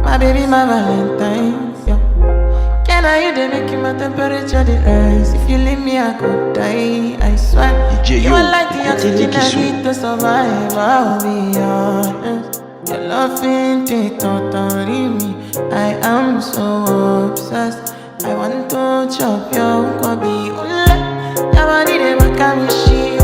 My baby, my Valentine. Yeah. Can I you they making my temperature the rise? If you leave me, I could die. I swear. DJ You Yo, are like the Kotele oxygen I Kisu. need to survive. I'll be honest. Your love ain't it totally me. I am so obsessed. I want to chop your kwabi. Your body they make me shit.